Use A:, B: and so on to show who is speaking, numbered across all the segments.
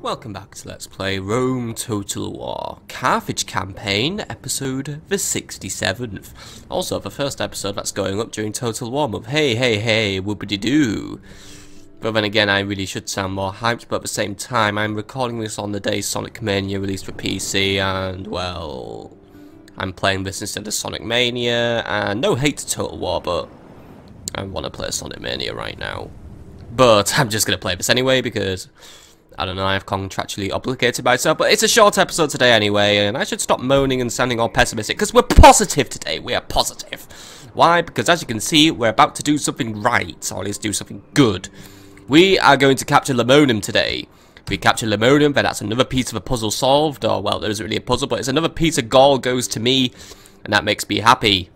A: Welcome back to Let's Play Rome Total War Carthage Campaign, episode the 67th. Also, the first episode that's going up during Total War month. Hey, whoopity-doo. But then again, I really should sound more hyped, but at the same time, I'm recording this on the day Sonic Mania released for PC, and, well, I'm playing this instead of Sonic Mania, and no hate to Total War, but I want to play Sonic Mania right now. But I'm just going to play this anyway, because I don't know, I've contractually obligated myself, but it's a short episode today anyway, and I should stop moaning and sounding all pessimistic, because we're positive today, we are positive. Why? Because as you can see, we're about to do something right, or at least do something good. We are going to capture Lemonium today. If we capture Lemonium, then that's another piece of a puzzle solved, or well, there isn't really a puzzle, but it's another piece of gold goes to me, and that makes me happy.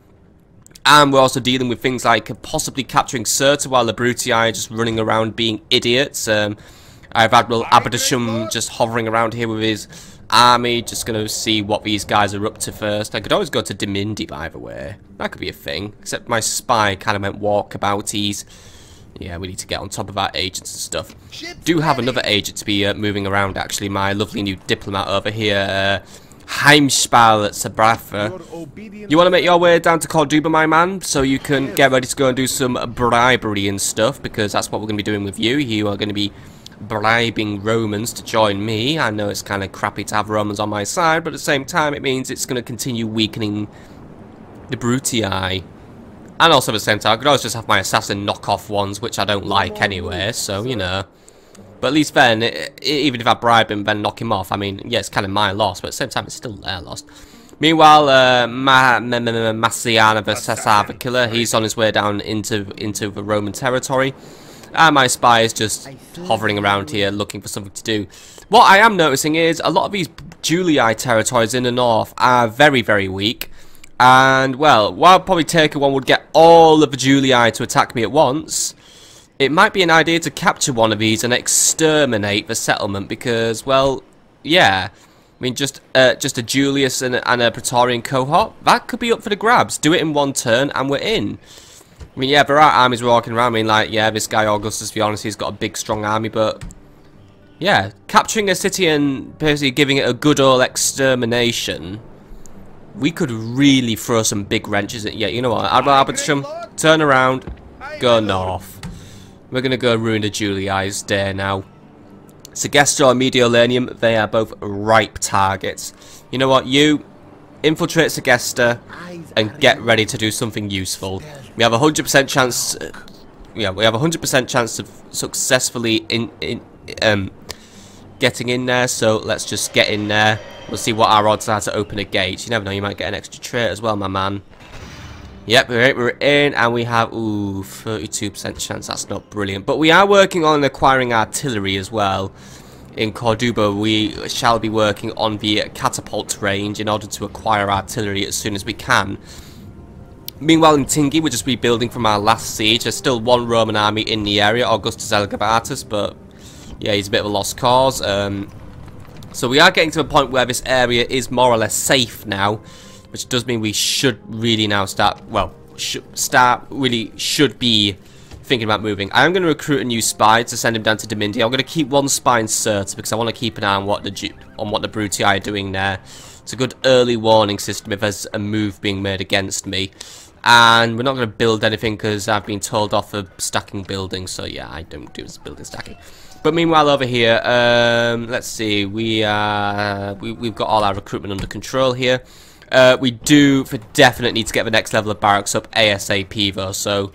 A: And we're also dealing with things like possibly capturing Sabartha while the Brutii are just running around being idiots. I have Admiral Abadashum just hovering around here with his army, just going to see what these guys are up to first. I could always go to Dimindi, by the way. That could be a thing. Except my spy kind of went walkabouties. Yeah, we need to get on top of our agents and stuff. Do have another agent to be moving around, actually. My lovely new diplomat over here, Heimspal at Sabartha. You want to make your way down to Cordoba, my man, so you can get ready to go and do some bribery and stuff, because that's what we're going to be doing with you. You are going to be bribing Romans to join me. I know it's kind of crappy to have Romans on my side, but at the same time it means it's going to continue weakening the Brutii. And also at the same time, I could always just have my assassin knock off ones, which I don't like anyway, so, you know. But at least then, even if I bribe him, then knock him off, I mean, yeah, it's kind of my loss, but at the same time, it's still their loss. Meanwhile, Massiana the Cesar the Killer, he's on his way down into the Roman territory. And my spy is just hovering around here, looking for something to do. What I am noticing is, a lot of these Julii territories in the north are very, very weak. And, well, while probably taking one would get all of the Julii to attack me at once, it might be an idea to capture one of these and exterminate the settlement because, well, yeah. I mean, just a Julius and a Praetorian cohort, that could be up for the grabs. Do it in one turn and we're in. I mean, yeah, there are armies walking around. I mean, like, yeah, this guy Augustus, to be honest, he's got a big, strong army, but yeah, capturing a city and basically giving it a good old extermination, we could really throw some big wrenches at. Yeah, you know what? Admiral Abadashum, turn around, go north. We're going to go ruin the Julii's day now. Segesta or Mediolanium, they are both ripe targets. You know what? You infiltrate Segesta and get ready to do something useful. We have a 100% chance. Yeah, we have a 100% chance of successfully getting in there. So let's just get in there. We'll see what our odds are to open a gate. You never know. You might get an extra trait as well, my man. Yep, we're in, and we have, ooh, 32% chance. That's not brilliant. But we are working on acquiring artillery as well. In Cordoba, we shall be working on the catapult range in order to acquire artillery as soon as we can. Meanwhile, in Tingi, we're just rebuilding from our last siege. There's still one Roman army in the area, Augustus Elagabatus, but yeah, he's a bit of a lost cause. So we are getting to a point where this area is more or less safe now. Which does mean we should really now start, well, should be thinking about moving. I am going to recruit a new spy to send him down to Dimindi. I'm going to keep one spy in Sabartha because I want to keep an eye on what the Brutii are doing there. It's a good early warning system if there's a move being made against me. And we're not going to build anything because I've been told off for stacking buildings. So yeah, I don't do building stacking. But meanwhile over here, let's see, we've got all our recruitment under control here. We do for definite need to get the next level of barracks up ASAP though, so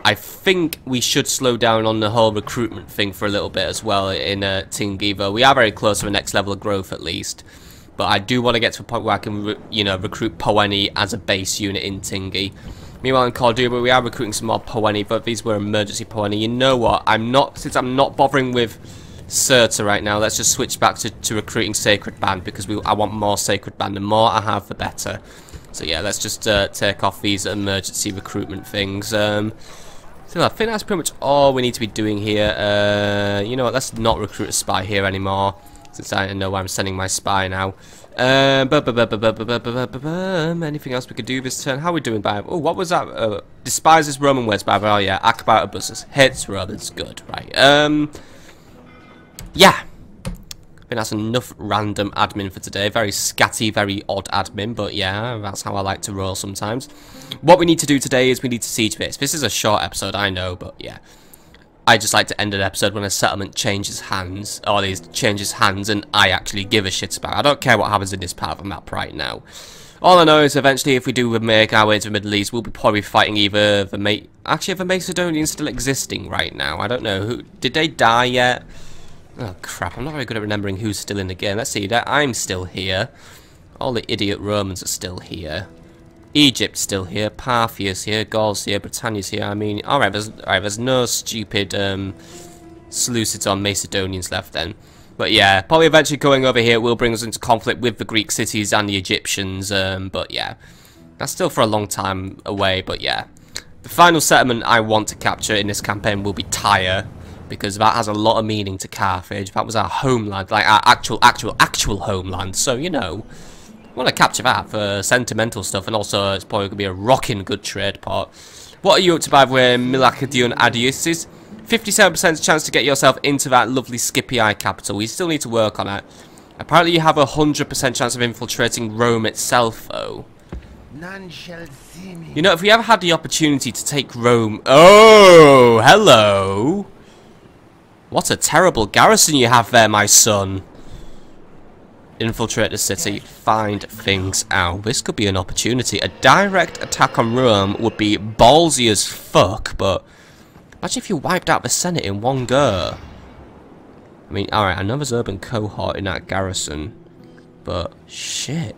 A: I think we should slow down on the whole recruitment thing for a little bit as well in Tingi, though we are very close to the next level of growth at least. But I do want to get to a point where I can, recruit Poeni as a base unit in Tingi. Meanwhile in Cordoba we are recruiting some more Poeni, but these were emergency Poeni. You know what? Since I'm not bothering with Sabartha right now, let's just switch back to recruiting Sacred Band because I want more Sacred Band. The more I have, the better. So yeah, let's just take off these emergency recruitment things. So I think that's pretty much all we need to be doing here. You know what? Let's not recruit a spy here anymore, since I know where I'm sending my spy now. Anything else we could do this turn? How are we doing by? Oh, what was that? Despises Roman words by. Oh yeah, Akbar Abussus hates Romans. Good, right? Yeah. I think that's enough random admin for today. Very scatty, very odd admin, but yeah, that's how I like to roll sometimes. What we need to do today is we need to siege base. This is a short episode, I know, but yeah. I just like to end an episode when a settlement changes hands, or it changes hands, and I actually give a shit about it. I don't care what happens in this part of the map right now. All I know is eventually if we do make our way to the Middle East, we'll be probably fighting either the actually, are the Macedonians still existing right now? I don't know. Did they die yet? Oh crap, I'm not very good at remembering who's still in the game. Let's see, I'm still here. All the idiot Romans are still here. Egypt's still here, Parthia's here, Gaul's here, Britannia's here. I mean, alright, there's no stupid Seleucids or Macedonians left then. But yeah, probably eventually going over here will bring us into conflict with the Greek cities and the Egyptians, but yeah. That's still for a long time away, but yeah. The final settlement I want to capture in this campaign will be Tyre, because that has a lot of meaning to Carthage. That was our homeland, like our actual homeland, so you know. I want to capture that for sentimental stuff, and also it's probably going to be a rocking good trade port. What are you up to, by the way, Milakadion Adiusis? 57% chance to get yourself into that lovely Scipii capital. We still need to work on it. Apparently you have a 100% chance of infiltrating Rome itself, though.
B: None shall see me.
A: You know, if we ever had the opportunity to take Rome... Oh, hello! What a terrible garrison you have there, my son. Infiltrate the city, find things out. This could be an opportunity. A direct attack on Rome would be ballsy as fuck, but imagine if you wiped out the Senate in one go. I mean, alright, I know there's urban cohort in that garrison, but shit.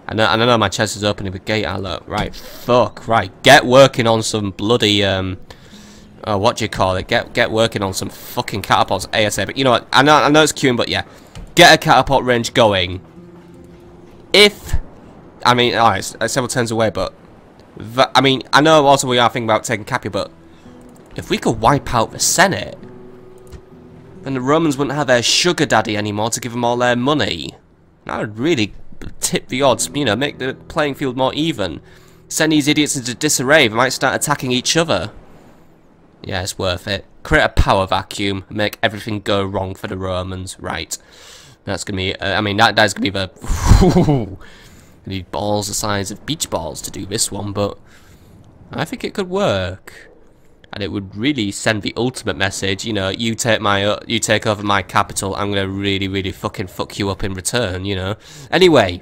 A: I know my chest is opening with gate alert. Right, fuck, right. Get working on some bloody, what do you call it? Get working on some fucking catapults ASAP. But you know what? I know it's queuing, but yeah. Get a catapult range going. I mean, alright, several turns away, but I mean, I know also we are thinking about taking Capua, but if we could wipe out the Senate, then the Romans wouldn't have their sugar daddy anymore to give them all their money. That would really tip the odds, you know, make the playing field more even. Send these idiots into disarray, they might start attacking each other. Yeah, it's worth it. Create a power vacuum, make everything go wrong for the Romans. Right. That's gonna be, I mean, that's gonna be the... You need balls the size of beach balls to do this one, but I think it could work. And it would really send the ultimate message, you know, you take over my capital, I'm gonna really, really fucking fuck you up in return, you know. Anyway,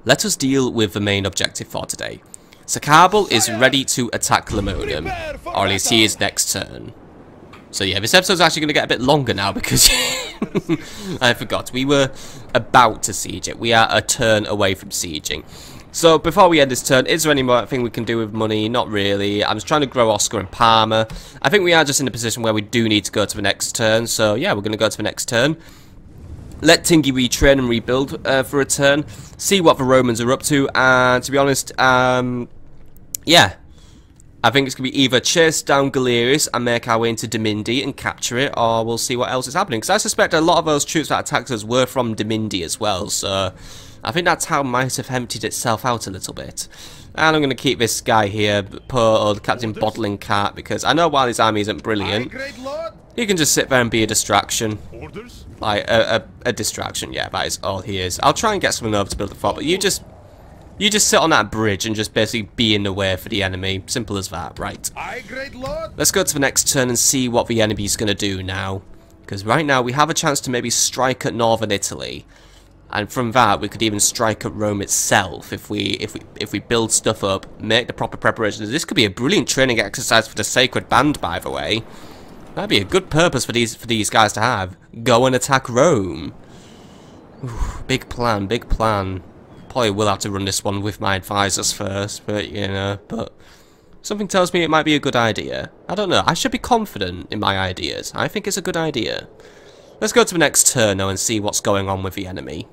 A: let us deal with the main objective for today. Sakarbal is ready to attack Lemonium, or at least he is next turn. So yeah, this episode's actually going to get a bit longer now because I forgot. We were about to siege it. We are a turn away from sieging. So before we end this turn, is there any more thing we can do with money? Not really. I'm just trying to grow Oscar and Parma. I think we are just in a position where we do need to go to the next turn. So yeah, we're going to go to the next turn. Let Tingy retrain and rebuild for a turn. See what the Romans are up to. And to be honest, yeah. I think it's going to be either chase down Galerius and make our way into Dimindi and capture it, or we'll see what else is happening. Because I suspect a lot of those troops that attacked us were from Dimindi as well, so I think that town might have emptied itself out a little bit. And I'm going to keep this guy here, poor old Captain Bottling Cart, because I know while his army isn't brilliant, he can just sit there and be a distraction. Like, a distraction, yeah, that is all he is. I'll try and get someone over to build a fort, but you just sit on that bridge and just basically be in the way for the enemy. Simple as that, right. Let's go to the next turn and see what the enemy's going to do now. Because right now we have a chance to maybe strike at northern Italy. And from that we could even strike at Rome itself if we build stuff up, make the proper preparations. This could be a brilliant training exercise for the Sacred Band, by the way. That'd be a good purpose for these guys to have. Go and attack Rome. Ooh, big plan, big plan. Probably will have to run this one with my advisors first, but you know, but something tells me it might be a good idea. I don't know, I should be confident in my ideas. I think it's a good idea. Let's go to the next turn now and see what's going on with the enemy.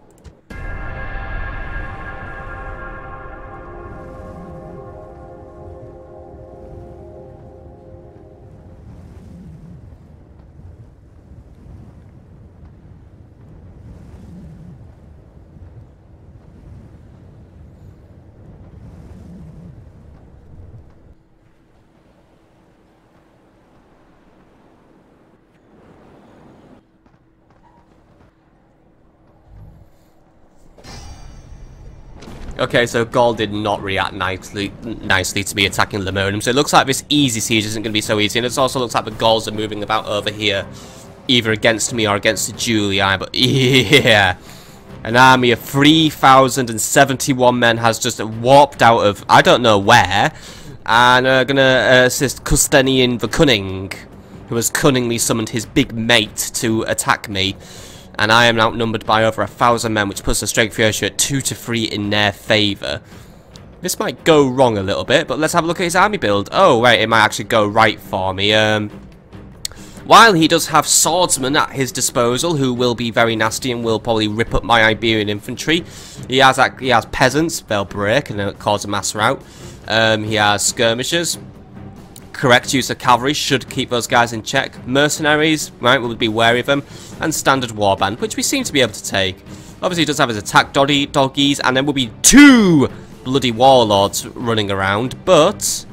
A: Okay, so Gaul did not react nicely to me attacking Limonium, so it looks like this easy siege isn't going to be so easy, and it also looks like the Gauls are moving about over here, either against me or against the Julii, but yeah. An army of 3,071 men has just warped out of, I don't know where, and are going to assist Custenian the Cunning, who has cunningly summoned his big mate to attack me. And I am outnumbered by over 1,000 men, which puts the strength ratio at 2 to 3 in their favour. This might go wrong a little bit, but let's have a look at his army build. Oh, right, it might actually go right for me. While he does have swordsmen at his disposal, who will be very nasty and will probably rip up my Iberian infantry, he has peasants, they'll break and cause a mass rout. He has skirmishers. Correct use of cavalry should keep those guys in check. Mercenaries, right, we'll be wary of them. And standard warband, which we seem to be able to take. Obviously, he does have his attack doggies, and there will be 2 bloody warlords running around, but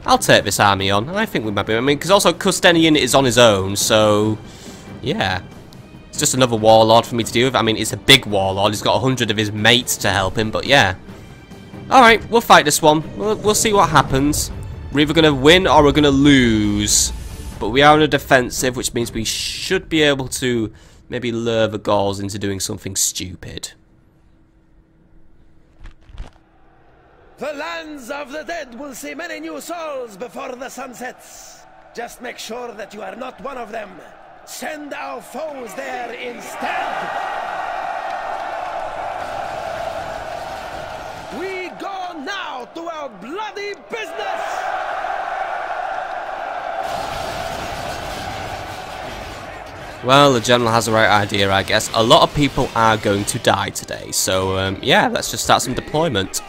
A: I'll take this army on. I think we might be. I mean, because also Custenian is on his own, so yeah. It's just another warlord for me to deal with. I mean, it's a big warlord. He's got 100 of his mates to help him, but yeah. Alright, we'll fight this one. We'll see what happens. We're either going to win or we're going to lose. But we are on a defensive, which means we should be able to maybe lure the Gauls into doing something stupid.
B: The lands of the dead will see many new souls before the sun sets. Just make sure that you are not one of them. Send our foes there instead. We go now to our bloody business.
A: Well, the general has the right idea, I guess. A lot of people are going to die today, so yeah, let's just start some deployment.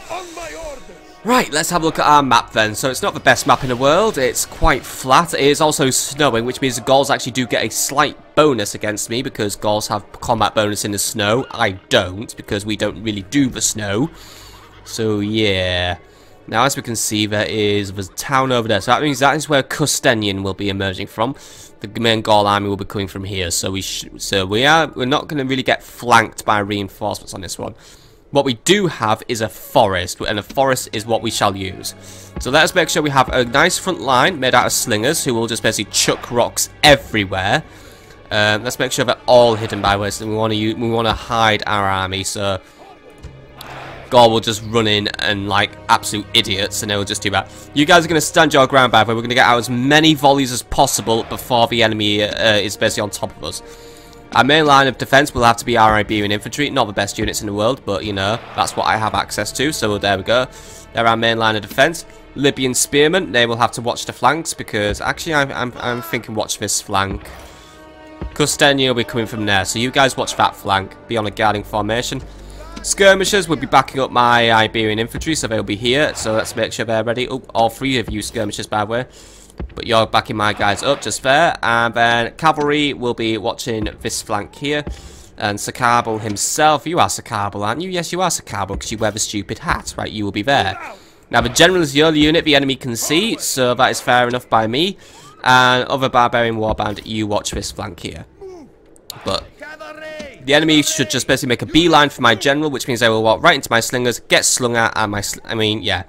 A: Right, let's have a look at our map then. So it's not the best map in the world, it's quite flat. It is also snowing, which means the Gauls actually do get a slight bonus against me, because Gauls have combat bonus in the snow. I don't, because we don't really do the snow. So yeah. Now, as we can see, there is the town over there. So that means that is where Custenian will be emerging from. The main Gaul army will be coming from here. So we're not going to really get flanked by reinforcements on this one. What we do have is a forest, and a forest is what we shall use. So let us make sure we have a nice front line made out of slingers, who will just basically chuck rocks everywhere. Let's make sure they're all hidden by ways, and we want to hide our army. So Gaul will just run in and like absolute idiots, and they will just do that. You guys are going to stand your ground, by the way. We're going to get out as many volleys as possible before the enemy is basically on top of us. Our main line of defense will have to be our Iberian infantry. Not the best units in the world, but you know, that's what I have access to. So there we go. They're our main line of defense. Libyan spearmen, they will have to watch the flanks, because actually I'm thinking watch this flank. Custenian will be coming from there, so you guys watch that flank. Be on a guarding formation. Skirmishers will be backing up my Iberian infantry, so they'll be here. So let's make sure they're ready. Oh, all 3 of you skirmishers, by the way. But you're backing my guys up just there. And then cavalry will be watching this flank here. And Sakarbal himself. You are Sakarbal, aren't you? Yes, you are Sakarbal, because you wear the stupid hat. Right, you will be there. Now, the general is the only unit the enemy can see, so that is fair enough by me. And other barbarian warband, you watch this flank here. But the enemy should just basically make a beeline for my general, which means they will walk right into my slingers, get slung at, and yeah.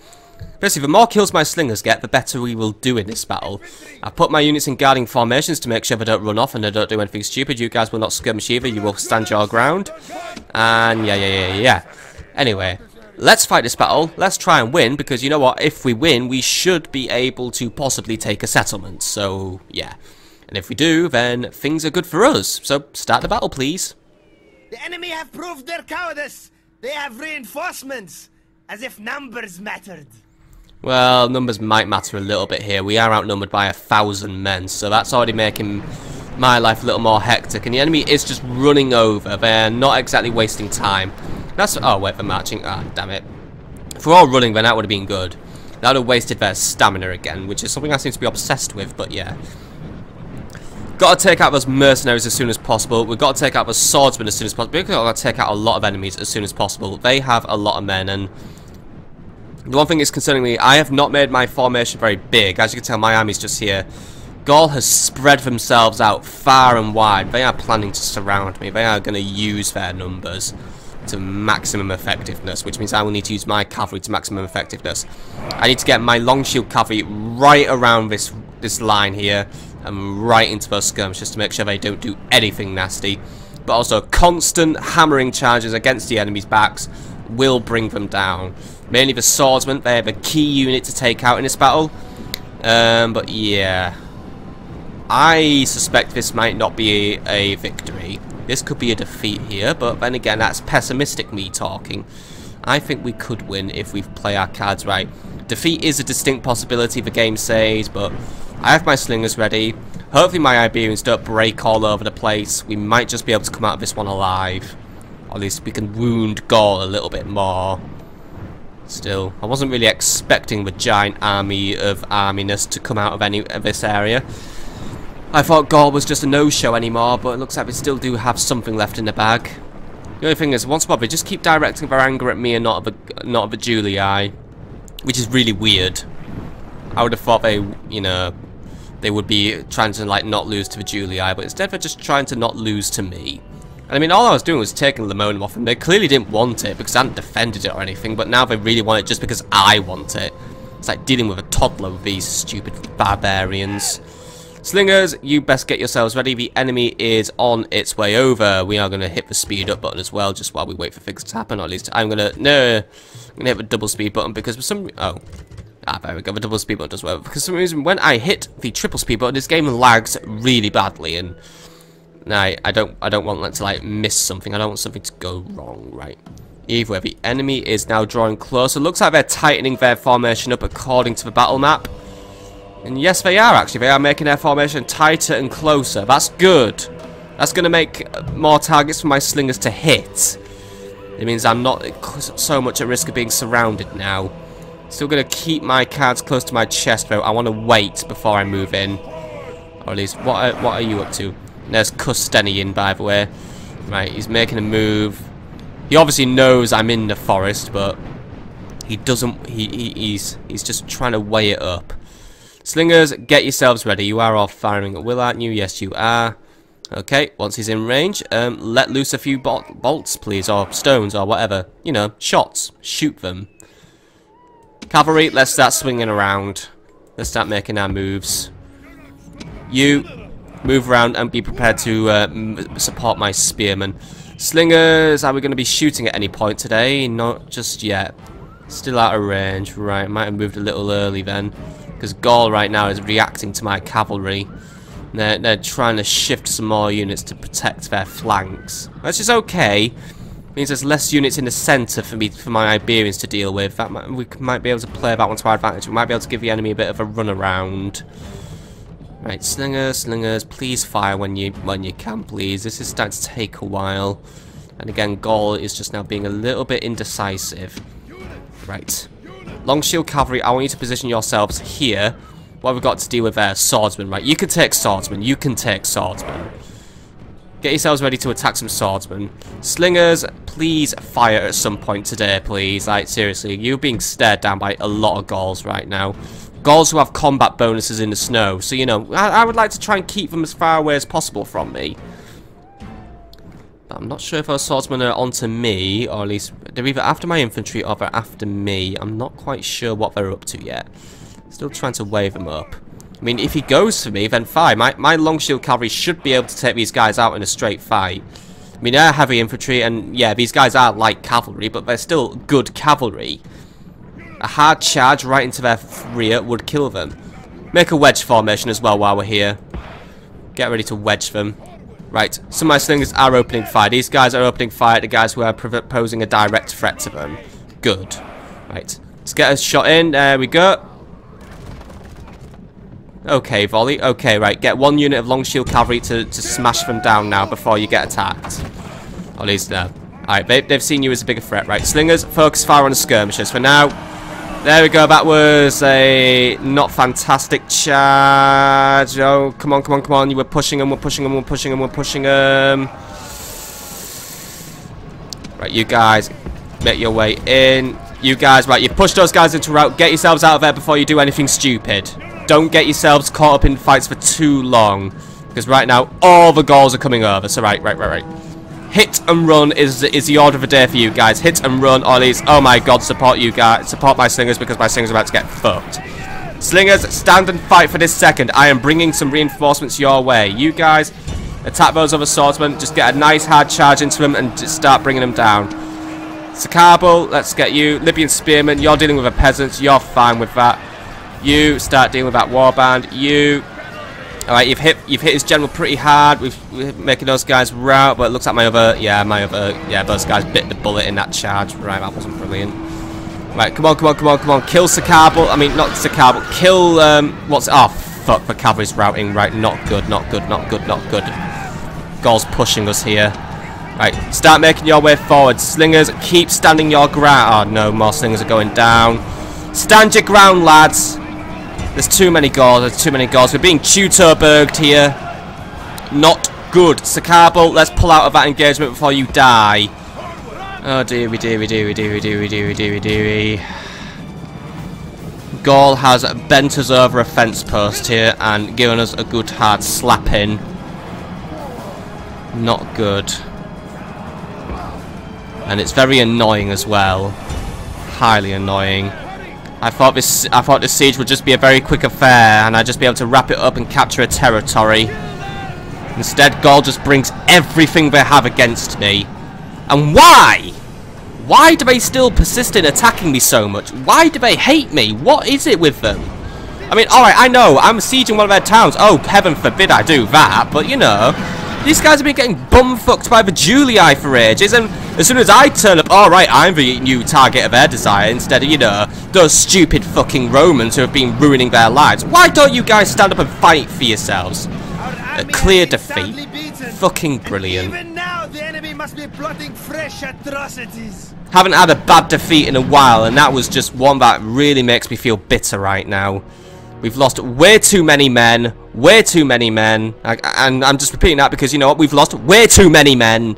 A: Basically, the more kills my slingers get, the better we will do in this battle. I've put my units in guarding formations to make sure they don't run off and they don't do anything stupid. You guys will not skirmish either. You will stand your ground. And yeah. Anyway, let's fight this battle. Let's try and win, because you know what? If we win, we should be able to possibly take a settlement. So, yeah. And if we do, then things are good for us. So, start the battle, please.
B: The enemy have proved their cowardice. They have reinforcements, as if numbers mattered.
A: Well, numbers might matter a little bit here. We are outnumbered by 1,000 men, so that's already making my life a little more hectic. And the enemy is just running over. They're not exactly wasting time. That's... oh, wait, they're marching. Ah, damn it. If we're all running, then that would have been good. That would have wasted their stamina again, which is something I seem to be obsessed with, but yeah. Got to take out those mercenaries as soon as possible. We've got to take out the swordsmen as soon as possible. We've got to take out a lot of enemies as soon as possible. They have a lot of men, and the one thing is concerning me, I have not made my formation very big. As you can tell, my army's just here. Gaul has spread themselves out far and wide. They are planning to surround me. They are going to use their numbers. to maximum effectiveness, which means I will need to use my cavalry to maximum effectiveness. I need to get my long shield cavalry right around this line here and right into those skirmishes to make sure they don't do anything nasty. But also constant hammering charges against the enemy's backs will bring them down. Mainly the swordsmen, they have a key unit to take out in this battle. But yeah, I suspect this might not be a victory. This could be a defeat here, but then again, that's pessimistic me talking. I think we could win if we play our cards right. Defeat is a distinct possibility, the game says, but I have my slingers ready. Hopefully my Iberians don't break all over the place. We might just be able to come out of this one alive. Or at least we can wound Gaul a little bit more. Still, I wasn't really expecting the giant army of arminess to come out of this area. I thought Gaul was just a no-show anymore, but it looks like we still do have something left in the bag. The only thing is, once more, they just keep directing their anger at me and not of the Julii, which is really weird. I would have thought they, you know, they would be trying to like not lose to the Julii, but instead they're just trying to not lose to me. And I mean, all I was doing was taking Lemonium off them. They clearly didn't want it because I hadn't defended it or anything, but now they really want it just because I want it. It's like dealing with a toddler with these stupid barbarians. Slingers, you best get yourselves ready. The enemy is on its way over. We are going to hit the speed up button as well, just while we wait for things to happen. Or at least I'm going to hit the double speed button because for some there we go. The double speed button does well. Because for some reason, when I hit the triple speed button, this game lags really badly, and I don't want that to like miss something. I don't want something to go wrong, right? Either way, the enemy is now drawing closer. Looks like they're tightening their formation up according to the battle map. And yes, they are actually. They are making their formation tighter and closer. That's good. That's going to make more targets for my slingers to hit. It means I'm not so much at risk of being surrounded now. Still going to keep my cards close to my chest, though. I want to wait before I move in. Or at least, what are you up to? There's Custeni in, by the way. Right, he's making a move. He obviously knows I'm in the forest, but he doesn't. He's just trying to weigh it up. Slingers, get yourselves ready. You are all firing at will, aren't you? Yes, you are. Okay, once he's in range, let loose a few bolts, please, or stones, or whatever. You know, shots. Shoot them. Cavalry, let's start swinging around. Let's start making our moves. You move around and be prepared to support my spearmen. Slingers, are we going to be shooting at any point today? Not just yet. Still out of range. Right, might have moved a little early then. Because Gaul right now is reacting to my cavalry. They're trying to shift some more units to protect their flanks. Which is okay. Means there's less units in the centre for my Iberians to deal with. We might be able to play that one to our advantage. We might be able to give the enemy a bit of a run around. Right, slingers, please fire when you can, please. This is starting to take a while. And again, Gaul is just now being a little bit indecisive. Right. Long shield cavalry, I want you to position yourselves here. What have we got to deal with there? Swordsmen, right? You can take swordsmen. You can take swordsmen. Get yourselves ready to attack some swordsmen. Slingers, please fire at some point today, please. Like, seriously, you're being stared down by a lot of Gauls right now. Gauls who have combat bonuses in the snow. So, you know, I would like to try and keep them as far away as possible from me. But I'm not sure if those swordsmen are onto me, or at least they're either after my infantry or they're after me. I'm not quite sure what they're up to yet. Still trying to wave them up. I mean, if he goes for me, then fine. My long shield cavalry should be able to take these guys out in a straight fight. I mean, they're heavy infantry, and yeah, these guys are light cavalry, but they're still good cavalry. A hard charge right into their rear would kill them. Make a wedge formation as well while we're here. Get ready to wedge them. Right, some of my slingers are opening fire. These guys are opening fire at the guys who are posing a direct threat to them. Good. Right, let's get a shot in. There we go. Okay, volley. Okay, right. Get one unit of long shield cavalry to smash them down now before you get attacked. Or at least, no. Alright, they've seen you as a bigger threat. Right, slingers, focus fire on the skirmishers for now. There we go. That was a not fantastic charge. Oh, come on, come on, come on. You were pushing them, we're pushing them, we're pushing them, we're pushing them. Right, you guys, make your way in. You guys, right, you push those guys into route. Get yourselves out of there before you do anything stupid. Don't get yourselves caught up in fights for too long. Because right now, all the Gauls are coming over. So, right. Hit and run is the order of the day for you guys. Hit and run, or at least, oh my god, support you guys. Support my slingers because my slingers are about to get fucked. Slingers, stand and fight for this second. I am bringing some reinforcements your way. You guys, attack those other swordsmen. Just get a nice hard charge into them and just start bringing them down. Sakarbal, let's get you. Libyan spearman, you're dealing with a peasant. You're fine with that. You start dealing with that warband. You... Alright, you've hit his general pretty hard. We're making those guys rout, but it looks like those guys bit the bullet in that charge. Right, that wasn't brilliant. Right, come on. Kill Sakarbal. I mean, not Sakarbal. Kill, oh, fuck, the cavalry's routing. Right, not good. Gaul's pushing us here. Right, start making your way forward. Slingers, keep standing your ground. Oh, no, more slingers are going down. Stand your ground, lads. There's too many Gauls. We're being tutorberged here. Not good. Sakarbal, let's pull out of that engagement before you die. Oh, dearie. Gaul has bent us over a fence post here and given us a good hard slapping. Not good. And it's very annoying as well. Highly annoying. I thought this siege would just be a very quick affair and I'd just be able to wrap it up and capture a territory. Instead, Gaul just brings everything they have against me. And why? Why do they still persist in attacking me so much? Why do they hate me? What is it with them? I mean, alright, I know, I'm sieging one of their towns. Oh, heaven forbid I do that, but you know, these guys have been getting bum-fucked by the Julii for ages, and as soon as I turn up, alright, I'm the new target of their desire, instead of, you know, those stupid fucking Romans who have been ruining their lives. Why don't you guys stand up and fight for yourselves? A clear defeat. Fucking brilliant.
C: Even now, the enemy must be plotting fresh atrocities.
A: Haven't had a bad defeat in a while, and that was just one that really makes me feel bitter right now. We've lost way too many men. And I'm just repeating that because, you know what, we've lost way too many men.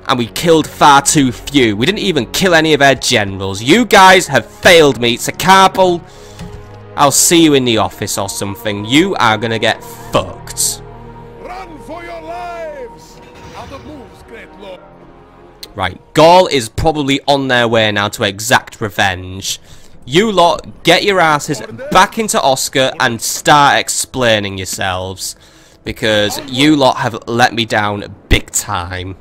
A: And we killed far too few. We didn't even kill any of their generals. You guys have failed me. Sakarbal, I'll see you in the office or something. You are gonna get fucked.
B: Run for your lives! Out of moves, great lord.
A: Right, Gaul is probably on their way now to exact revenge. You lot, get your asses back into Oscar and start explaining yourselves. Because you lot have let me down big time.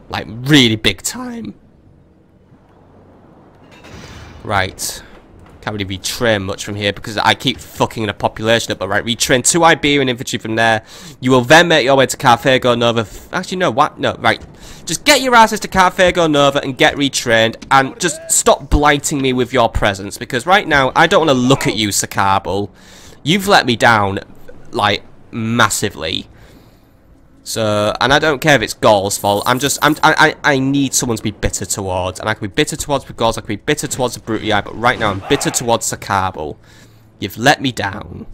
A: Like, really big time. Right. Can't really retrain much from here because I keep fucking the population up. But right, retrain 2 Iberian infantry from there. You will then make your way to Carthago Nova. Actually, no, what? No, right. Just get your asses to Carthago Nova and get retrained. And just stop blighting me with your presence. Because right now, I don't want to look at you, Sakarbal. You've let me down, like, massively. So, and I don't care if it's Gaul's fault. I need someone to be bitter towards. And I can be bitter towards the Gauls, I can be bitter towards the Brutii, but right now I'm bitter towards Sakarbal. You've let me down.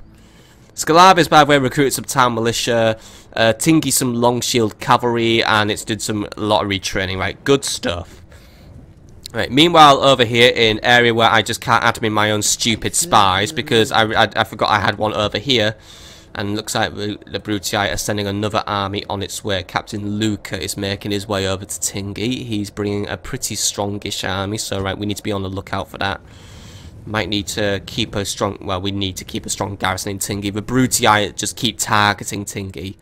A: Scalavis, by the way, recruited some town militia, Tingy some long shield cavalry, and it's did a lot of retraining, right? Good stuff. Right, meanwhile, over here in area where I just can't add them in my own stupid spies, because I forgot I had one over here. And looks like the Brutii are sending another army on its way. Captain Luca is making his way over to Tingy. He's bringing a pretty strongish army, so right, we need to be on the lookout for that. Might need to keep a strong, well, we need to keep a strong garrison in Tingy. The Brutii just keep targeting Tingy.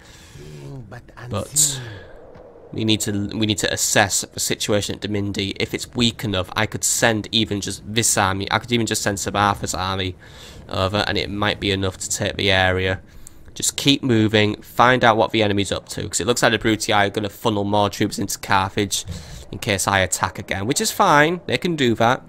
A: But we need to assess the situation at Dimindi. If it's weak enough, I could send even just this army. I could even just send Sabartha's army over, and it might be enough to take the area. Just keep moving, find out what the enemy's up to, because it looks like the Brutii are going to funnel more troops into Carthage in case I attack again, which is fine, they can do that.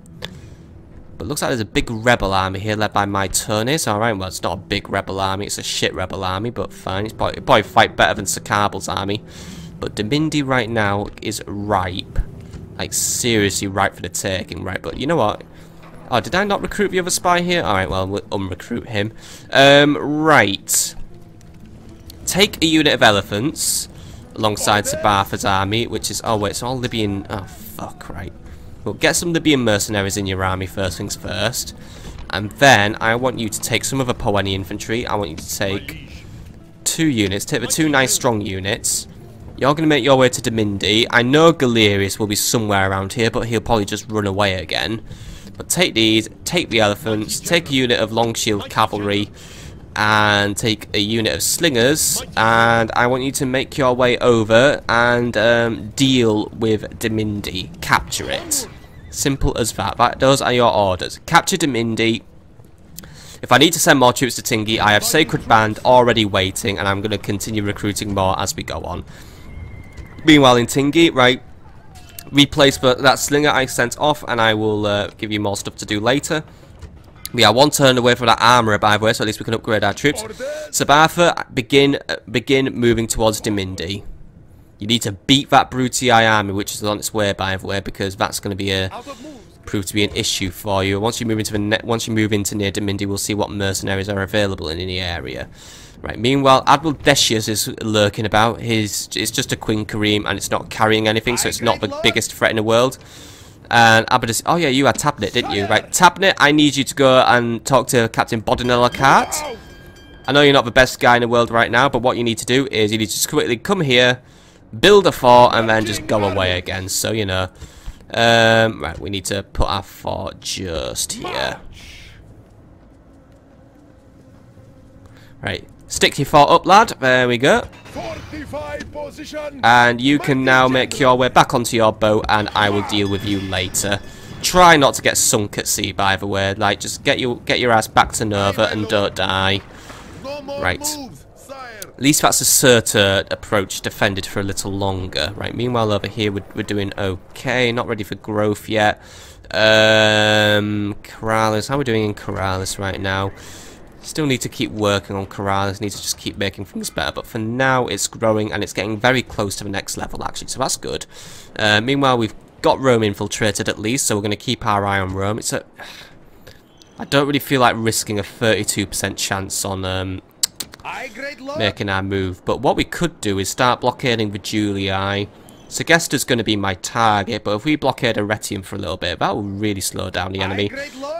A: But it looks like there's a big rebel army here led by my Tunis. Alright, well, it's not a big rebel army, it's a shit rebel army, but fine, it's probably fight better than Sakarbal's army. But Dimindi right now is ripe, like seriously ripe for the taking, right? But you know what? Oh, did I not recruit the other spy here? Alright, well, we'll unrecruit him. Right. Take a unit of elephants alongside Sabartha's army, which is... Oh, wait, it's all Libyan... Oh, fuck, right. Well, get some Libyan mercenaries in your army first things first. And then I want you to take some of the Poeni infantry. I want you to take 2 units. Take the 2 nice strong units. You're going to make your way to Dimindi. I know Galerius will be somewhere around here, but he'll probably just run away again. But take these, take the elephants, take a unit of long shield cavalry, and take a unit of slingers, and I want you to make your way over and deal with Dimindi. Capture it. Simple as that. Those are your orders. Capture Dimindi. If I need to send more troops to Tingi, I have Sacred Band already waiting, and I'm going to continue recruiting more as we go on. Meanwhile in Tingi, right, replace that slinger I sent off, and I will give you more stuff to do later. We are one turn away from that armourer, by the way, so at least we can upgrade our troops. Sabartha, begin moving towards Dimindi. You need to beat that Brutii army, which is on its way, by the way, because that's going to be prove to be an issue for you. Once you move into near Dimindi, we'll see what mercenaries are available in the area. Right. Meanwhile, Admiral Decius is lurking about. It's just a Queen Kareem, and it's not carrying anything, so it's not the biggest threat in the world. And Abadis, oh yeah, you had Tabnet, didn't you? Right, Tabnet, I need you to go and talk to Captain Bodinella Cart. I know you're not the best guy in the world right now, but what you need to do is you need to just quickly come here, build a fort, and then just go away again. So you know. Right, we need to put our fort just here. Right, stick your fort up, lad. There we go. And you can now make your way back onto your boat, and I will deal with you later. Try not to get sunk at sea, by the way. Like, just get your ass back to Nova and don't die. Right. At least that's a certain approach defended for a little longer. Right, meanwhile over here we're doing okay. Not ready for growth yet. Corrales, how are we doing in Corrales right now? Still need to keep working on Corrales, need to just keep making things better, but for now it's growing and it's getting very close to the next level actually, so that's good. Meanwhile we've got Rome infiltrated at least, so we're going to keep our eye on Rome. I don't really feel like risking a 32% chance on making our move, but what we could do is start blockading the Julii. Segesta's going to be my target, but if we blockade Arretium for a little bit, that will really slow down the enemy.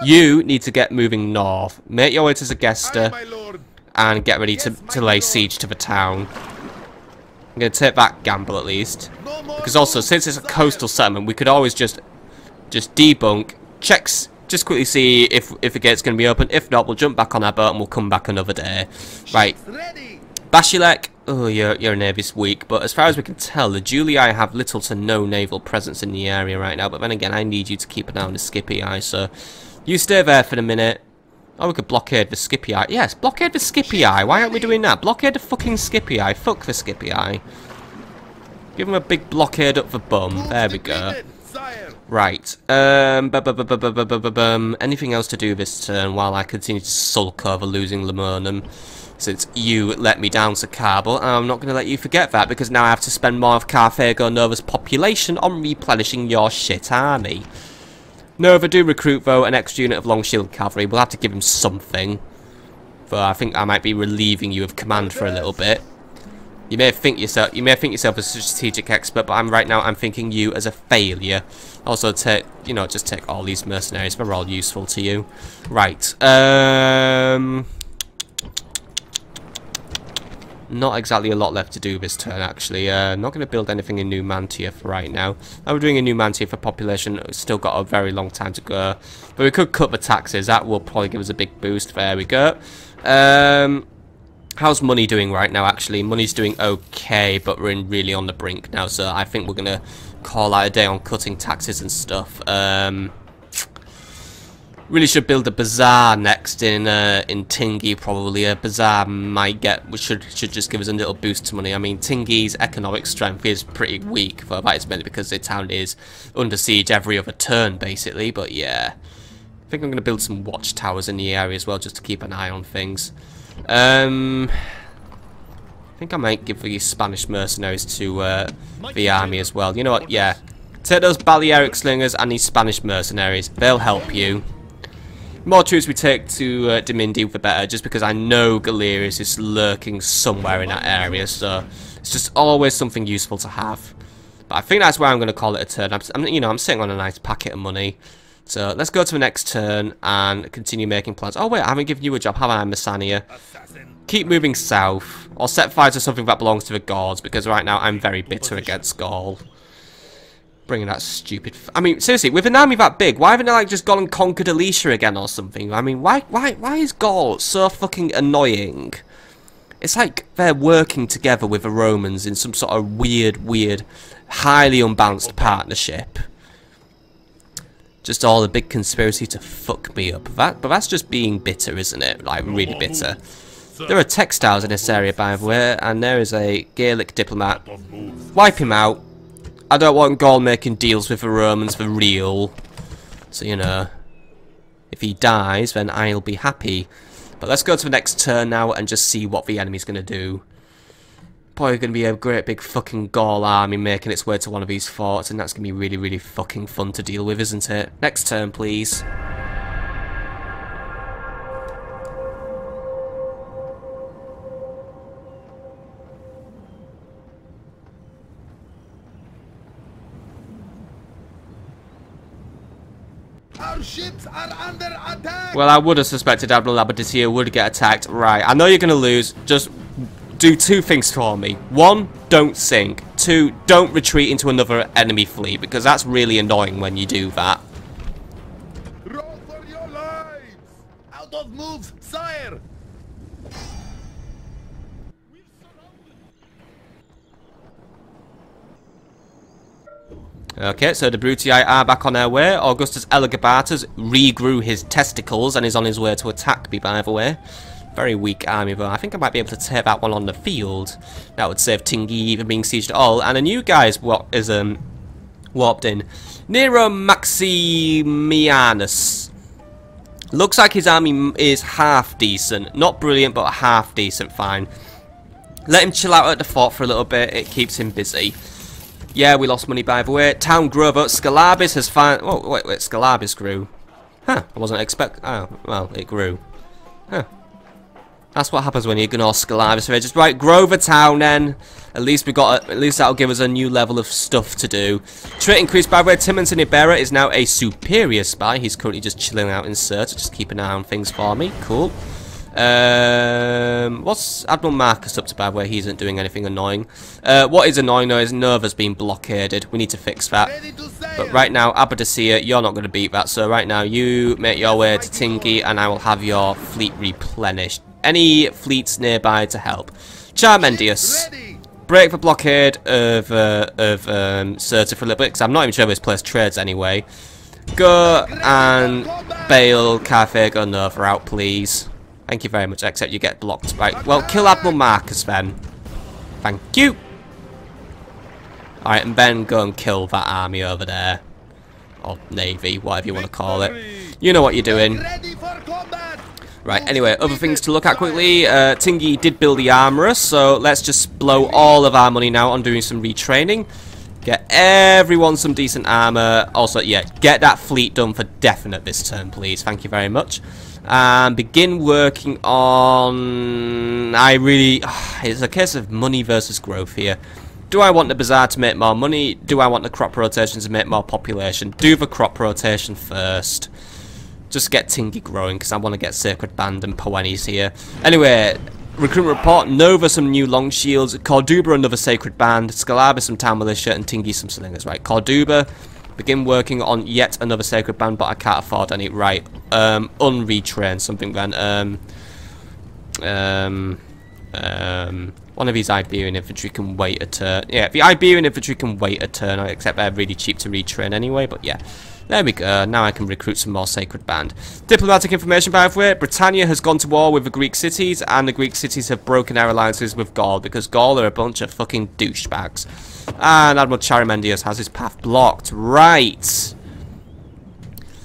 A: You need to get moving north. Make your way to Segesta and get ready to lay siege to the town. I'm going to take that gamble at least. Because also, since it's a coastal settlement, we could always just debunk, checks, just quickly see if the gate's going to be open. If not, we'll jump back on our boat and we'll come back another day. Right. Bashilek, oh, your navy's weak, but as far as we can tell, the Julii have little to no naval presence in the area right now, but then again, I need you to keep an eye on the Scipii, so you stay there for a minute. Oh, we could blockade the Scipii. Yes, blockade the Scipii. Why aren't we doing that? Blockade the fucking Scipii. Fuck the Scipii. Give them a big blockade up the bum. There we go. Right. Anything else to do this turn while I continue to sulk over losing Lamonum? Since you let me down, Sakarbal, and I'm not going to let you forget that, because now I have to spend more of Carthago Nova's population on replenishing your shit army. Nova do recruit, though, an extra unit of long shield cavalry. We'll have to give him something. But I think I might be relieving you of command for a little bit. You may think yourself as a strategic expert, but right now I'm thinking you as a failure. Also, just take all these mercenaries. They're all useful to you. Right. Not exactly a lot left to do this turn, actually. Not going to build anything in Numantia for right now. We're doing a Numantia for population. We've still got a very long time to go. But we could cut the taxes. That will probably give us a big boost. There we go. How's money doing right now, actually? Money's doing okay, but we're really on the brink now. So I think we're going to call out a day on cutting taxes and stuff. Really should build a bazaar next in Tingi, probably. A bazaar should just give us a little boost to money. I mean, Tingi's economic strength is pretty weak, but that is mainly because the town is under siege every other turn, basically. But yeah, I think I'm going to build some watchtowers in the area as well, just to keep an eye on things. I think I might give these Spanish mercenaries to the army as well. You know what? Yeah, take those Balearic slingers and these Spanish mercenaries. They'll help you. More troops we take to Dimindi, the better, just because I know Galerius is lurking somewhere in that area, so it's just always something useful to have. But I think that's where I'm going to call it a turn. I'm sitting on a nice packet of money. So let's go to the next turn and continue making plans. Oh wait, I haven't given you a job, have I, Messania? Keep moving south, or set fire to something that belongs to the gods, because right now I'm very bitter against Gaul. Bringing that stupid... I mean, seriously, with an army that big, why haven't they, like, just gone and conquered Alicia again or something? I mean, why is Gaul so fucking annoying? It's like they're working together with the Romans in some sort of weird, highly unbalanced partnership. Just all a big conspiracy to fuck me up. But that's just being bitter, isn't it? Like, really bitter. There are textiles in this area, by the way, and there is a Gaelic diplomat. Wipe him out. I don't want Gaul making deals with the Romans for real. So, you know, if he dies, then I'll be happy. But let's go to the next turn now and just see what the enemy's going to do. Probably going to be a great big fucking Gaul army making its way to one of these forts, and that's going to be really fucking fun to deal with, isn't it? Next turn, please.
C: Our ships are under attack!
A: Well, I would have suspected Admiral Brutii would get attacked. Right, I know you're going to lose. Just do two things for me. One, don't sink. Two, don't retreat into another enemy fleet, because that's really annoying when you do that.
C: Roll for your lives! Out of moves, sire!
A: Okay, so the Brutii are back on their way. Augustus Elagabatus regrew his testicles and is on his way to attack me, by the way. Very weak army, though. I think I might be able to take that one on the field. That would save Tingi even being sieged at all. And a new guy is warped in. Nero Maximianus. Looks like his army is half decent. Not brilliant, but half decent, fine. Let him chill out at the fort for a little bit. It keeps him busy. Yeah, we lost money, by the way. Town Grover. Scalabis has found... Oh, wait, Scalabis grew. Huh, I wasn't expecting... Oh, well, it grew. Huh. That's what happens when you ignore Scalabis rages. Right, Grover Town, then. At least we got... At least that'll give us a new level of stuff to do. Trait increased, by the way. Timonton Ibera is now a superior spy. He's currently just chilling out in Cirta. Just keep an eye on things for me. Cool. What's Admiral Marcus up to, by the way? He isn't doing anything annoying. What is annoying though is Nova's being blockaded. We need to fix that. But right now, Abadisia, you're not going to beat that. So right now, you make your way to Tingi, and I will have your fleet replenished. Any fleets nearby to help? Charmendius, break the blockade of Cirta for a little bit, because I'm not even sure this place trades anyway. Go and bail Carthago Nova out, please. Thank you very much, except you get blocked. Right, well, kill Admiral Marcus then. Thank you. Alright, and then go and kill that army over there. Or navy, whatever you want to call it. You know what you're doing. Right, anyway, other things to look at quickly. Tingi did build the armourer, so let's just blow all of our money now on doing some retraining. Get everyone some decent armour. Also, yeah, get that fleet done for definite this turn, please. Thank you very much. And begin working on... it's a case of money versus growth here. Do I want the bazaar to make more money? Do I want the crop rotation to make more population? Do the crop rotation first. Just get Tingi growing, because I want to get Sacred Band and Poenis here. Anyway, recruitment report. Nova some new long shields. Corduba another Sacred Band. Scalabis some Town Militia, and Tingi some slingers. Right, Corduba... Begin working on yet another Sacred Band, but I can't afford any. Right, unretrain something then. One of these Iberian infantry can wait a turn. Yeah, the Iberian infantry can wait a turn, except they're really cheap to retrain anyway, but yeah. There we go, now I can recruit some more Sacred Band. Diplomatic information, by the way. Britannia has gone to war with the Greek cities, and the Greek cities have broken their alliances with Gaul, because Gaul are a bunch of fucking douchebags. And Admiral Charmendius has his path blocked. Right.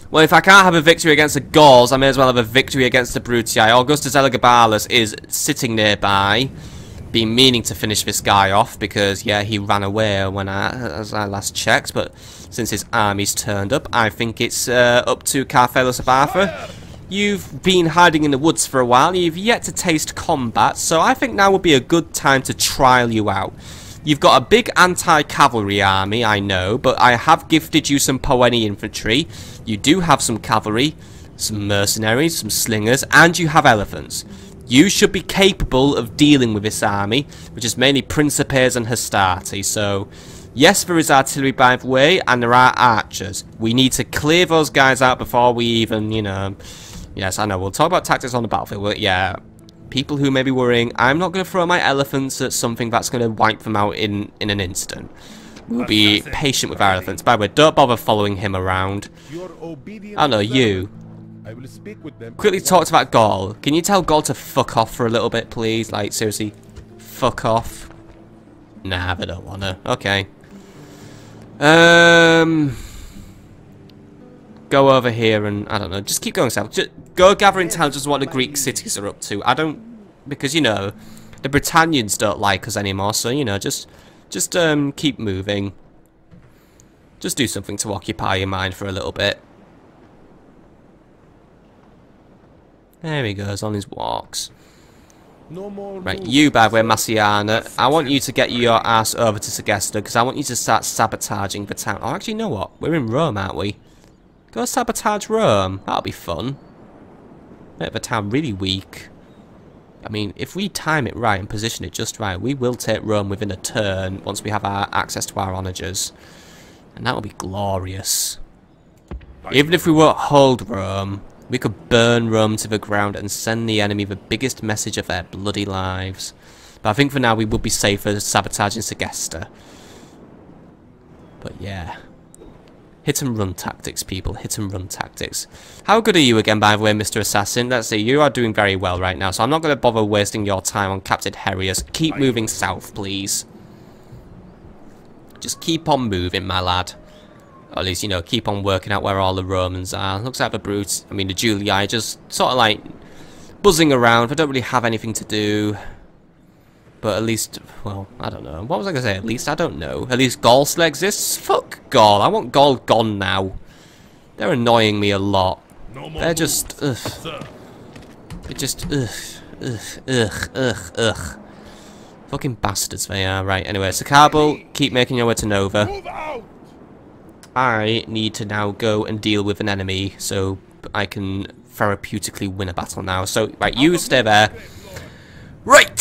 A: Well, if I can't have a victory against the Gauls, I may as well have a victory against the Brutii. Augustus Elagabalus is sitting nearby, been meaning to finish this guy off, because, yeah, he ran away as I last checked, but since his army's turned up, I think it's up to Carthago Sabartha. You've been hiding in the woods for a while, you've yet to taste combat, so I think now would be a good time to trial you out. You've got a big anti-cavalry army, I know, but I have gifted you some Poeni infantry. You do have some cavalry, some mercenaries, some slingers, and you have elephants. You should be capable of dealing with this army, which is mainly Principes and Hastati. So, yes, there is artillery by the way, and there are archers. We need to clear those guys out before we even, you know... Yes, I know, we'll talk about tactics on the battlefield, but yeah... People who may be worrying, I'm not going to throw my elephants at something that's going to wipe them out in an instant. We'll be patient with our elephants. By the way, don't bother following him around. I know, you.
C: I will speak with them.
A: Quickly talked about Gaul. Can you tell Gaul to fuck off for a little bit, please? Like, seriously, fuck off. Nah, they don't want to. Okay. Go over here and, I don't know, just keep going south. Just go gather intelligence on what the Greek cities are up to. I don't, because, you know, the Britannians don't like us anymore, so, you know, just keep moving. Just do something to occupy your mind for a little bit. There he goes on his walks.
C: No more
A: Right, you, by the way, Massiana, I want you to get your ass over to Segesta, because I want you to start sabotaging the town. Oh, actually, you know what? We're in Rome, aren't we? Go sabotage Rome. That'll be fun. Make the town really weak. I mean, if we time it right and position it just right, we will take Rome within a turn once we have our access to our onagers. And that will be glorious. Even if we won't hold Rome, we could burn Rome to the ground and send the enemy the biggest message of their bloody lives. But I think for now we will be safer sabotaging Segesta. But yeah. Hit and run tactics, people. Hit and run tactics. How good are you again, by the way, Mr. Assassin? Let's see. You are doing very well right now, so I'm not going to bother wasting your time on Captain Herius. Keep moving south, please. Just keep on moving, my lad. Or at least, you know, keep on working out where all the Romans are. Looks like the Brutii, I mean, the Julii, just sort of like buzzing around. They don't really have anything to do. But at least, well, I don't know. What was I going to say? At least, I don't know. At least Gaul still exists? Fuck Gaul. I want Gaul gone now. They're annoying me a lot. They're just, ugh. They're just, ugh. Fucking bastards they are. Right, anyway, Sakarbal, keep making your way to Nova. I need to now go and deal with an enemy so I can therapeutically win a battle now. So, right, you stay there. Right,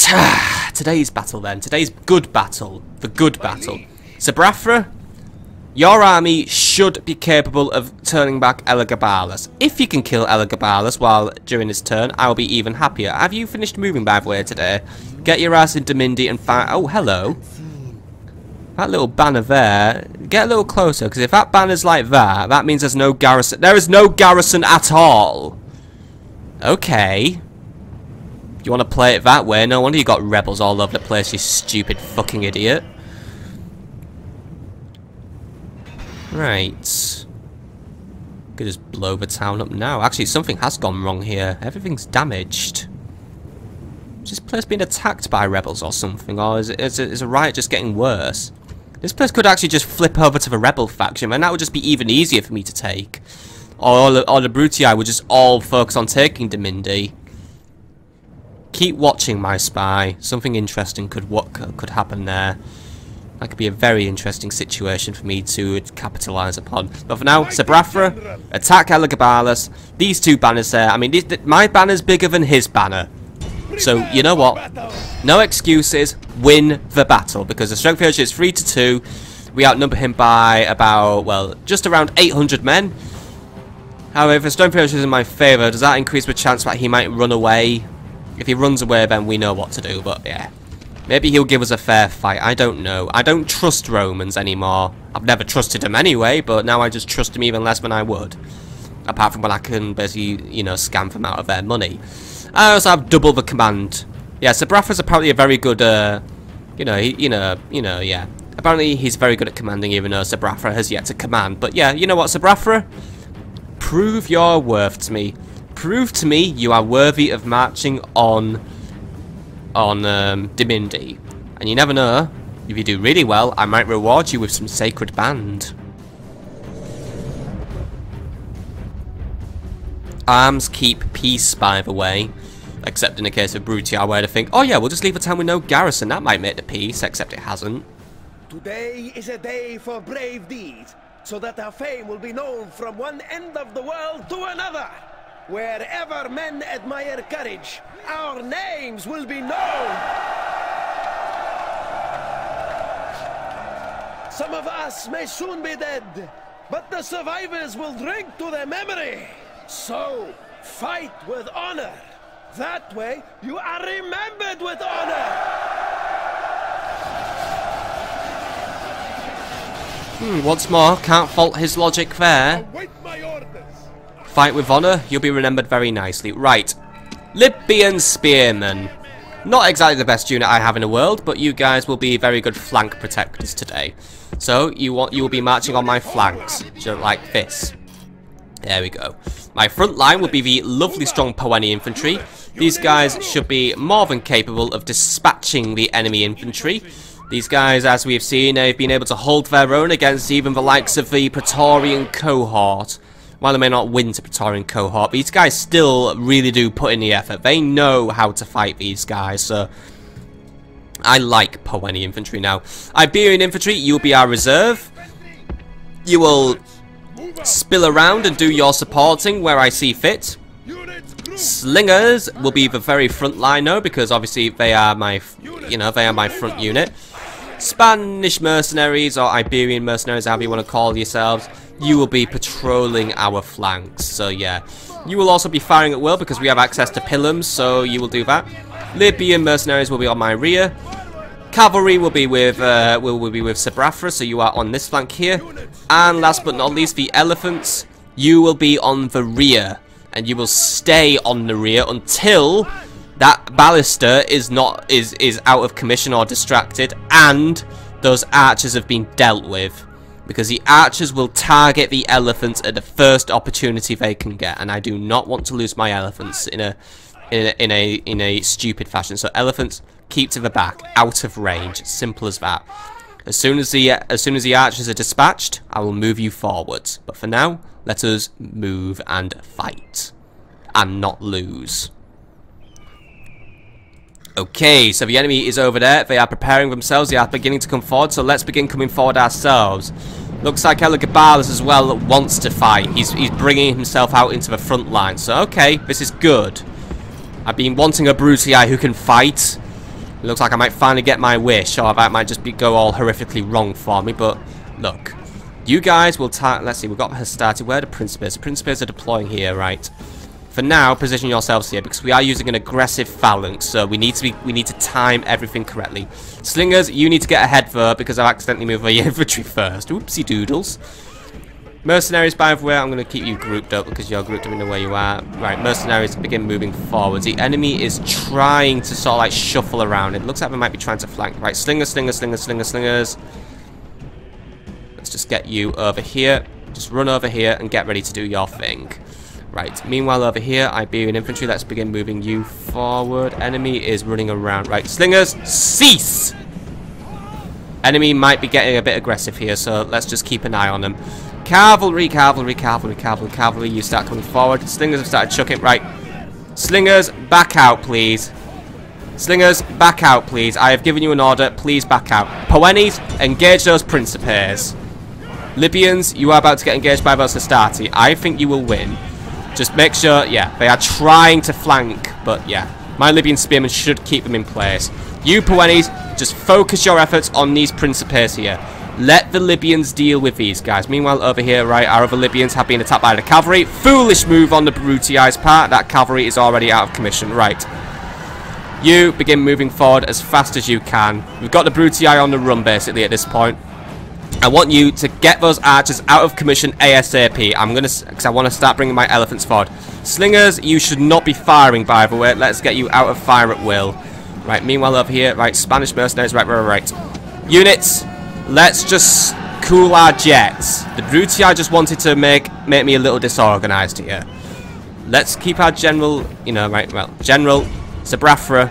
A: today's battle then. Today's good battle. The good battle. Sabartha, your army should be capable of turning back Elagabalus. If you can kill Elagabalus while during his turn, I'll be even happier. Have you finished moving, by the way, today? Get your ass into Mindy and fight. Oh, hello. That little banner there. Get a little closer, because if that banner's like that, that means there's no garrison. There is no garrison at all. Okay. You want to play it that way? No wonder you got rebels all over the place, you stupid fucking idiot. Right. Could just blow the town up now. Actually, something has gone wrong here. Everything's damaged. Is this place being attacked by rebels or something? Or is a riot just getting worse? This place could actually just flip over to the rebel faction, and that would just be even easier for me to take. Or the Brutii would just all focus on taking Domindi. Keep watching, my spy. Something interesting could happen there. That could be a very interesting situation for me to capitalise upon. But for now, Sabartha, attack Elagabalus. These two banners there. I mean, my banner's bigger than his banner. So, you know what? No excuses. Win the battle. Because the strength ratio is 3-2. We outnumber him by about, well, just around 800 men. However, if the strength ratio is in my favour, does that increase the chance that he might run away? If he runs away, then we know what to do, but yeah. Maybe he'll give us a fair fight, I don't know. I don't trust Romans anymore. I've never trusted them anyway, but now I just trust them even less than I would. Apart from when I can basically, you know, scam them out of their money. I also have double the command. Yeah, Sabartha's apparently a very good, yeah. Apparently he's very good at commanding, even though Sabartha has yet to command. But yeah, you know what, Sabartha? Prove your worth to me. Prove to me you are worthy of marching on Domindi. And you never know, if you do really well, I might reward you with some sacred band. Arms keep peace, by the way. Except in the case of Brutii, where they think, oh yeah, we'll just leave a town with no garrison, that might make the peace, except it hasn't.
B: Today is a day for brave deeds, so that our fame will be known from one end of the world to another. Wherever men admire courage, our names will be known. Some of us may soon be dead, but the survivors will drink to their memory. So, fight with honor. That way, you are remembered with honor.
A: Once more, can't fault his logic there.
C: Await my orders.
A: Fight with honor, you'll be remembered very nicely. Right, Libyan Spearmen. Not exactly the best unit I have in the world, but you guys will be very good flank protectors today. So, you will be marching on my flanks, just like this. There we go. My front line will be the lovely strong Poeni infantry. These guys should be more than capable of dispatching the enemy infantry. These guys, as we have seen, have been able to hold their own against even the likes of the Praetorian cohort. While they may not win to Praetorian cohort, these guys still really do put in the effort. They know how to fight these guys, so I like Poeni infantry now. Iberian infantry, you'll be our reserve. You will spill around and do your supporting where I see fit. Slingers will be the very front line now, because obviously they are my, they are my front unit. Spanish mercenaries, or Iberian mercenaries, however you want to call yourselves, you will be patrolling our flanks. So yeah, you will also be firing at will because we have access to pillums, so you will do that. Libyan mercenaries will be on my rear. Cavalry will be with Sabartha, so you are on this flank here. And last but not least, the elephants, you will be on the rear, and you will stay on the rear until that ballista is out of commission or distracted, and those archers have been dealt with. Because the archers will target the elephants at the first opportunity they can get, and I do not want to lose my elephants in a stupid fashion. So elephants, keep to the back, out of range, simple as that. As soon as the archers are dispatched, I will move you forwards. But for now, let us move and fight, and not lose. Okay, so the enemy is over there. They are preparing themselves. They are beginning to come forward. So let's begin coming forward ourselves. Looks like Elagabalus as well wants to fight. He's bringing himself out into the front line. So okay, this is good. I've been wanting a Brutii who can fight. It looks like I might finally get my wish, or that might just go all horrifically wrong for me. But look, you guys will. Let's see. We've got her started. Where are the Principes? The Principes are deploying here, right? For now, position yourselves here because we are using an aggressive phalanx, so we need to time everything correctly. Slingers, you need to get ahead though because I've accidentally moved the infantry first. Oopsie doodles. Mercenaries, by the way, I'm going to keep you grouped up because you're grouped up in the way you are. Right, mercenaries begin moving forwards. The enemy is trying to sort of like shuffle around. It looks like they might be trying to flank. Right, slingers, slingers, slingers, slingers, slingers. Let's just get you over here. Just run over here and get ready to do your thing. Right, meanwhile over here, Iberian infantry, let's begin moving you forward. Enemy is running around. Right, slingers, cease! Enemy might be getting a bit aggressive here, so let's just keep an eye on them. Cavalry, cavalry, cavalry, cavalry, cavalry, you start coming forward. Slingers have started chucking. Right, slingers, back out, please. Slingers, back out, please. I have given you an order, please back out. Poenis, engage those Principes. Libyans, you are about to get engaged by those Hastati. I think you will win. Just make sure, yeah, they are trying to flank, but yeah, my Libyan spearmen should keep them in place. You Poenis, just focus your efforts on these Principes here. Let the Libyans deal with these guys. Meanwhile, over here, right, our other Libyans have been attacked by the cavalry. Foolish move on the Brutii's part. That cavalry is already out of commission. Right. You begin moving forward as fast as you can. We've got the Brutii on the run, basically, at this point. I want you to get those archers out of commission ASAP. Because I want to start bringing my elephants forward. Slingers, you should not be firing, by the way. Let's get you out of fire at will. Right, meanwhile over here, right, Spanish mercenaries, right. Units, let's just cool our jets. The Brutii just wanted to make me a little disorganized here. Let's keep our general, right, well, General Sabartha.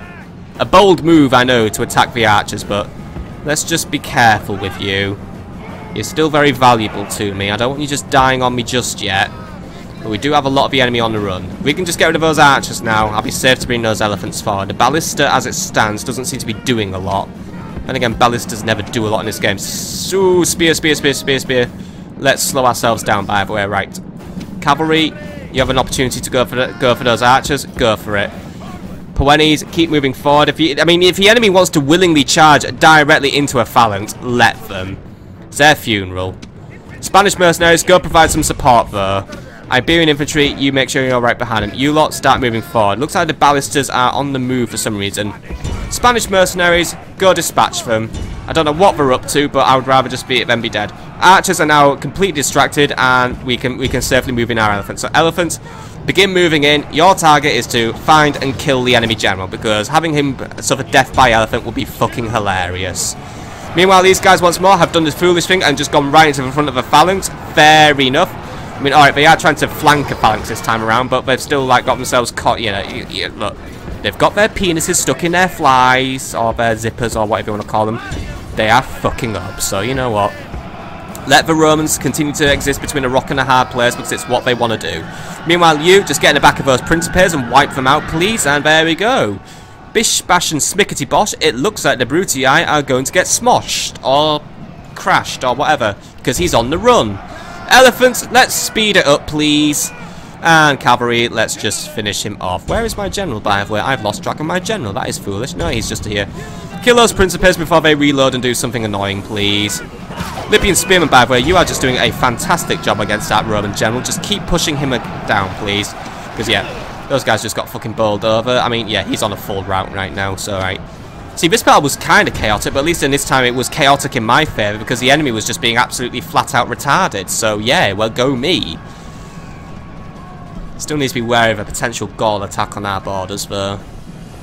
A: A bold move, I know, to attack the archers, but let's just be careful with you. You're still very valuable to me. I don't want you just dying on me just yet. But we do have a lot of the enemy on the run. We can just get rid of those archers now. I'll be safe to bring those elephants forward. The ballista, as it stands, doesn't seem to be doing a lot. And again, ballistas never do a lot in this game. So, spear, spear, spear, spear, spear. Let's slow ourselves down, by the way. Right. Cavalry, you have an opportunity to go for those archers. Go for it. Poennies, keep moving forward. If the enemy wants to willingly charge directly into a phalanx, let them. It's their funeral. Spanish mercenaries, go provide some support though. Iberian infantry, you make sure you're right behind them. You lot start moving forward. Looks like the ballistas are on the move for some reason. Spanish mercenaries, go dispatch them. I don't know what they're up to, but I would rather just be them be dead. Archers are now completely distracted, and we can safely move in our elephants. So elephants, begin moving in. Your target is to find and kill the enemy general, because having him suffer death by elephant would be fucking hilarious. Meanwhile, these guys once more have done this foolish thing and just gone right into the front of a phalanx. Fair enough. I mean, alright, they are trying to flank a phalanx this time around, but they've still, like, got themselves caught, you know, look. They've got their penises stuck in their flies, or their zippers, or whatever you want to call them. They are fucking up, so you know what? Let the Romans continue to exist between a rock and a hard place, because it's what they want to do. Meanwhile, you, just get in the back of those principes and wipe them out, please, and there we go. Bish, bash, and smickety bosh, it looks like the Brutii are going to get smoshed, or crashed, or whatever, because he's on the run. Elephants, let's speed it up, please. And cavalry, let's just finish him off. Where is my general, by the way? I've lost track of my general. That is foolish. No, he's just here. Kill those principes before they reload and do something annoying, please. Libyan spearman, by the way, you are just doing a fantastic job against that Roman general. Just keep pushing him down, please. Because, yeah, those guys just got fucking bowled over. I mean, yeah, he's on a full route right now, so, right. See, this battle was kind of chaotic, but at least in this time it was chaotic in my favour, because the enemy was just being absolutely flat-out retarded. So, yeah, well, go me. Still needs to be wary of a potential Gaul attack on our borders, though.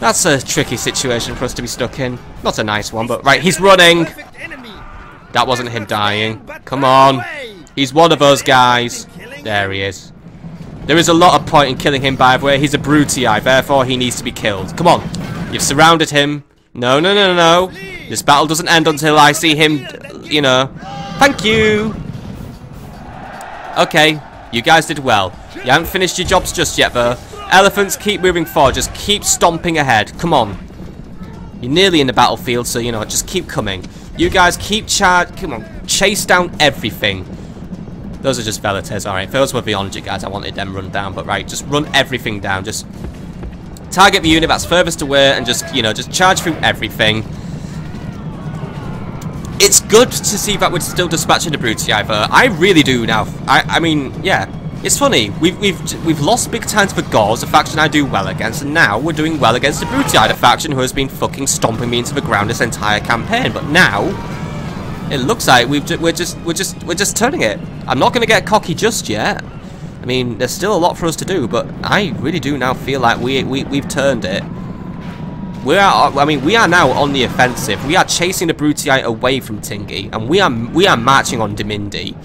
A: That's a tricky situation for us to be stuck in. Not a nice one, but... Right, he's running! That wasn't him dying. Come on. He's one of those guys. There he is. There is a lot of point in killing him, by the way. He's a Brutii, therefore he needs to be killed. Come on. You've surrounded him. No, no, no, no, no. This battle doesn't end until I see him, you know. Thank you. Okay. You guys did well. You haven't finished your jobs just yet, though. Elephants, keep moving forward. Just keep stomping ahead. Come on. You're nearly in the battlefield, so, you know, just keep coming. You guys keep come on. Chase down everything. Those are just velites. Alright, those were the onager guys. I wanted them run down, but right, just run everything down. Just target the unit that's furthest away and just, you know, just charge through everything. It's good to see that we're still dispatching the Brutii, but I really do now. I mean, yeah, it's funny. We've lost big time to the Gauls, a faction I do well against, and now we're doing well against the Brutii, the faction who has been fucking stomping me into the ground this entire campaign. But now it looks like we're just turning it. I'm not going to get cocky just yet. I mean, there's still a lot for us to do, but I really do now feel like we've turned it. We are now on the offensive. We are chasing the Brutii away from Tingi, and we are marching on Dimindi.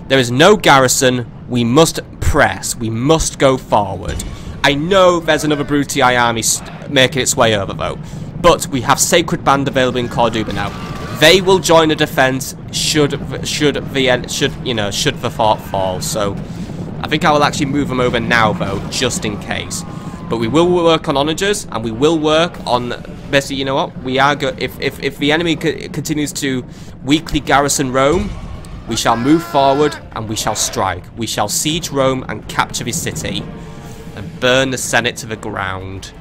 A: There is no garrison. We must press. We must go forward. I know there's another Brutii army making its way over, though, but we have Sacred Band available in Corduba now. They will join the defense should the fort fall. So I think I will actually move them over now, though, just in case. But we will work on onagers, and we will work on... Basically, you know what? We are if the enemy continues to weakly garrison Rome, we shall move forward and we shall strike. We shall siege Rome and capture the city and burn the Senate to the ground.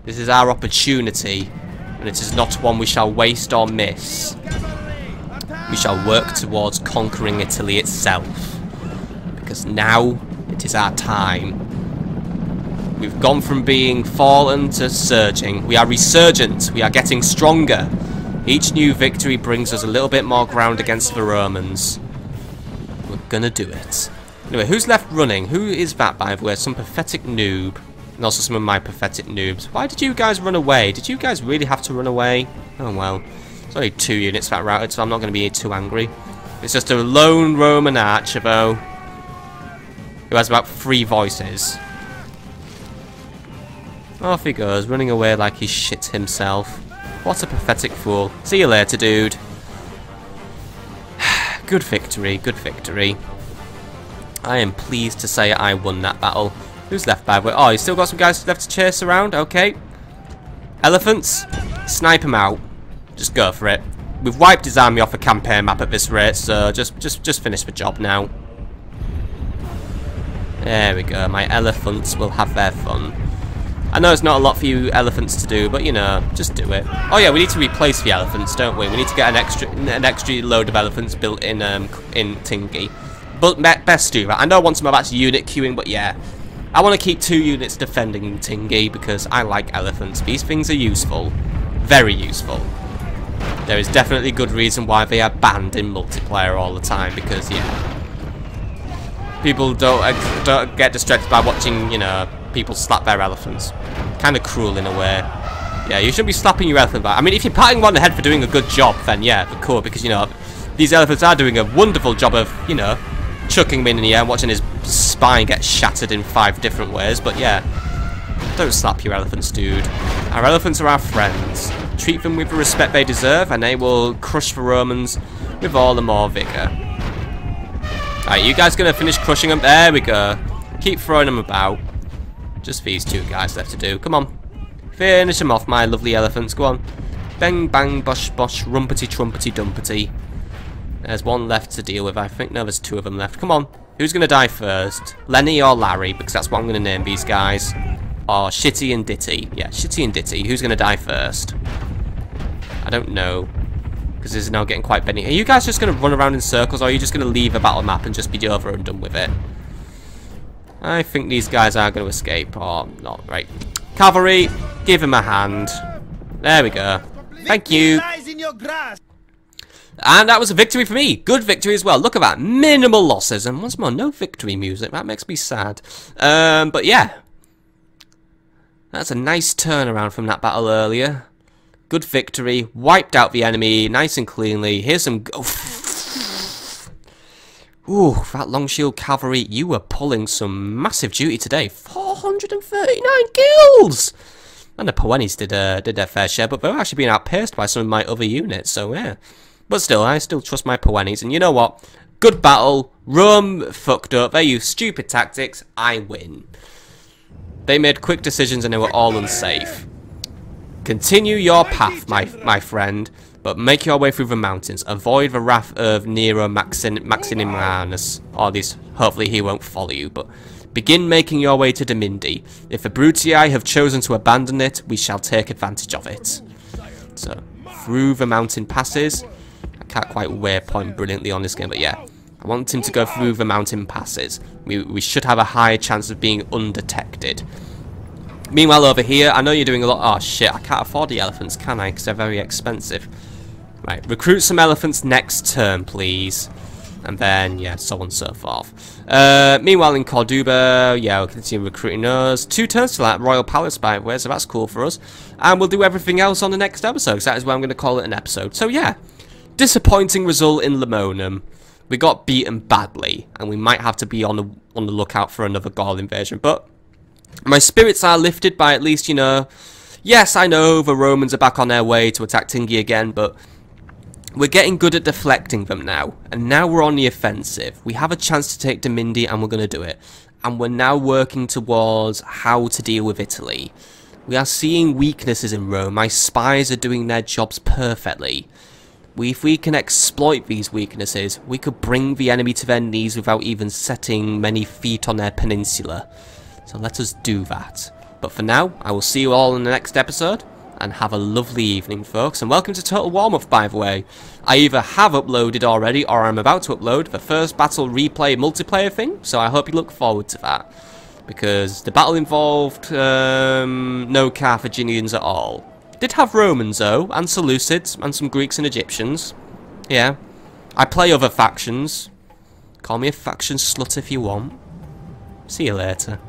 A: This is our opportunity, and it is not one we shall waste or miss. We shall work towards conquering Italy itself, because now it is our time. We've gone from being fallen to surging. We are resurgent. We are getting stronger. Each new victory brings us a little bit more ground against the Romans. We're gonna do it. Anyway, who's left running? Who is that, by the way? Some pathetic noob. And also some of my pathetic noobs. Why did you guys run away? Did you guys really have to run away? Oh well. There's only 2 units that routed, so I'm not going to be too angry. It's just a lone Roman archer, though, who has about 3 voices. Off he goes, running away like he shit himself. What a pathetic fool. See you later, dude. Good victory, good victory. I am pleased to say I won that battle. Who's left, by the way? Oh, you still got some guys left to chase around? Okay. Elephants, snipe him out. Just go for it. We've wiped his army off a campaign map at this rate, so just finish the job now. There we go. My elephants will have their fun. I know it's not a lot for you elephants to do, but you know, just do it. Oh yeah, we need to replace the elephants, don't we? We need to get an extra load of elephants built in Tingy. But best do that. I know I want some of that unit queuing, but yeah. I want to keep 2 units defending Tingy because I like elephants. These things are useful. Very useful. There is definitely good reason why they are banned in multiplayer all the time because, yeah. People don't get distracted by watching, you know, people slap their elephants. Kind of cruel in a way. Yeah, you shouldn't be slapping your elephant back. I mean, if you're patting one on the head for doing a good job, then yeah, cool, because, you know, these elephants are doing a wonderful job of, you know, chucking him in the air and watching his spine get shattered in 5 different ways, but yeah. Don't slap your elephants, dude. Our elephants are our friends. Treat them with the respect they deserve, and they will crush the Romans with all the more vigour. Alright, you guys gonna finish crushing them? There we go. Keep throwing them about. Just these 2 guys left to do. Come on. Finish them off, my lovely elephants. Go on. Bang, bang, bosh, bosh, rumpety, trumpety, dumpety. There's 1 left to deal with, I think. No, there's 2 of them left. Come on. Who's gonna die first? Lenny or Larry? Because that's what I'm gonna name these guys. Or Shitty and Ditty. Yeah, Shitty and Ditty. Who's gonna die first? I don't know. Because this is now getting quite bendy. Are you guys just going to run around in circles, or are you just going to leave a battle map and just be over and done with it? I think these guys are going to escape, or not. Right. Cavalry, give him a hand. There we go. Thank you. And that was a victory for me. Good victory as well. Look at that. Minimal losses. And once more, no victory music. That makes me sad. But yeah. That's a nice turnaround from that battle earlier. Good victory, wiped out the enemy nice and cleanly. Here's some... Ooh, that long shield cavalry, you were pulling some massive duty today. 439 kills! And the Poennies did their fair share, but they're actually being outpaced by some of my other units, so yeah. But still, I still trust my Poennies, and you know what? Good battle. Rome fucked up. They used stupid tactics. I win. They made quick decisions and they were all unsafe. Continue your path, my friend, but make your way through the mountains. Avoid the wrath of Nero Maximianus. Or at least, hopefully he won't follow you, but begin making your way to Domindi. If the Brutii have chosen to abandon it, we shall take advantage of it. So, through the mountain passes. I can't quite waypoint brilliantly on this game, but yeah. I want him to go through the mountain passes. We should have a higher chance of being undetected. Meanwhile, over here, I know you're doing a lot... Oh, shit, I can't afford the elephants, can I? Because they're very expensive. Right, recruit some elephants next turn, please. And then, yeah, so on and so forth. Meanwhile, in Corduba, yeah, we'll continue recruiting those. 2 turns to that Royal Palace, by the way, so that's cool for us. And we'll do everything else on the next episode, because that is where I'm going to call it an episode. So, yeah, disappointing result in Lemonum. We got beaten badly, and we might have to be on the lookout for another Gaul invasion, but... my spirits are lifted by at least, you know... Yes, I know the Romans are back on their way to attack Tingy again, but... we're getting good at deflecting them now. And now we're on the offensive. We have a chance to take Domindi, and we're going to do it. And we're now working towards how to deal with Italy. We are seeing weaknesses in Rome. My spies are doing their jobs perfectly. If we can exploit these weaknesses, we could bring the enemy to their knees without even setting many feet on their peninsula. So let us do that. But for now, I will see you all in the next episode, and have a lovely evening, folks. And welcome to Total Warm-Up, by the way. I either have uploaded already, or I'm about to upload the first battle replay multiplayer thing, so I hope you look forward to that. Because the battle involved no Carthaginians at all. Did have Romans, though, and Seleucids, and some Greeks and Egyptians. Yeah. I play other factions. Call me a faction slut if you want. See you later.